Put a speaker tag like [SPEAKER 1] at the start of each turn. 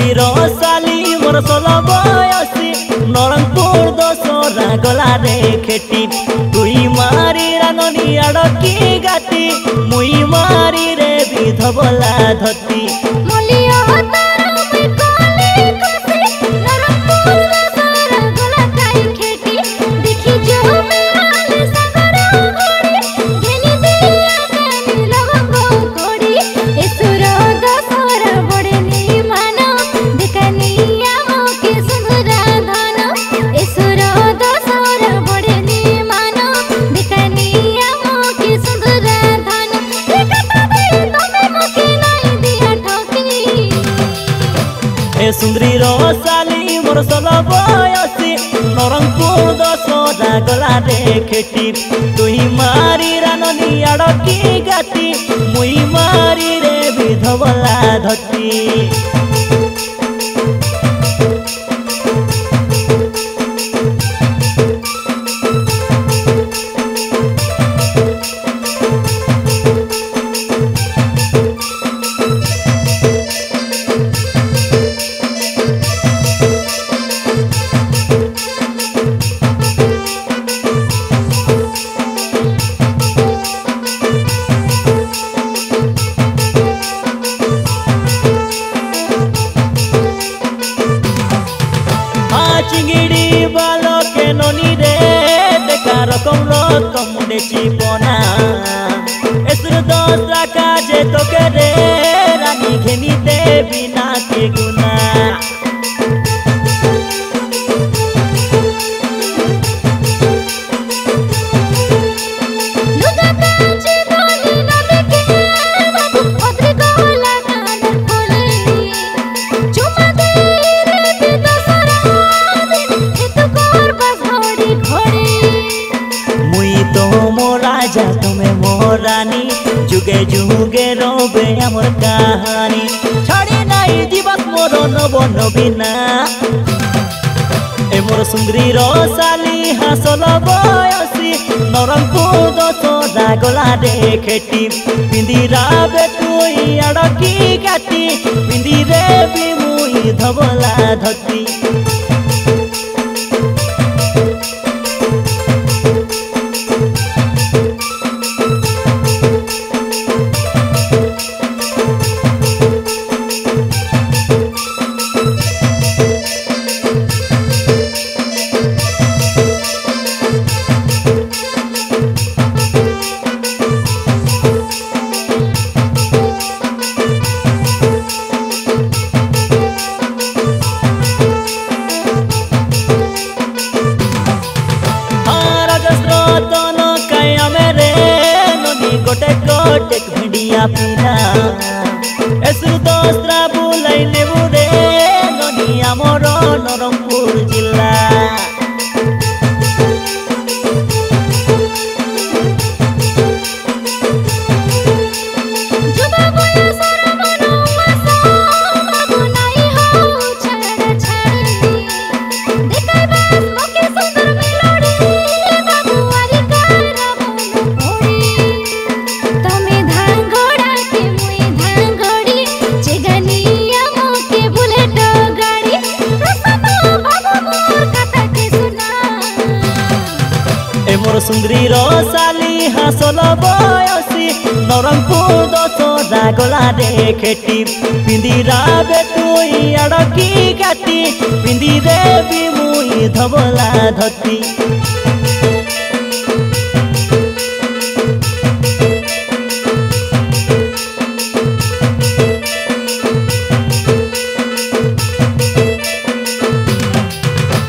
[SPEAKER 1] सुंदरी रसाली मोर 16 बयसी नरंगपुर दशहरा गला रे खेटी तुई मारी राननी आड़की गाती मुई मारी रे विधबला धती सुंदरी रसाली मोर 16 बयसी नरंगपुर दशहरा गला रे खेटी तुई मारी राननी आड़की गाती मुई मारी रे विधबला धती चिंगड़ी बालो के नोनी रे देखा रकम चिपना एसुर दसरा काजे तो के रे रानी घेनी दे बिना के गुना तुम्हें मोरानी जुगे जुगे रोबे आमर कहानी छाड़ी नाई दिवस मोर नब नबीना ए मोर सुंदरी रसाली हासल बयसी नरंगपुर दशहरा गला रे खेटी पिंदिरा बे तुई आड़की गाती पिंदी रे भी मुई धबला धती कोटेक भिडिया पीना एसुर दसरा बुलाई नेबु रे नदिया मोर नरंगपुर जिला मोर सुंदरी रसाली हासल बयसी नरंगपुर दशहरा गला रे खेटी पिंदिरा बे तुई आड़की गाती पिंदी रे भी मुई धबला धती।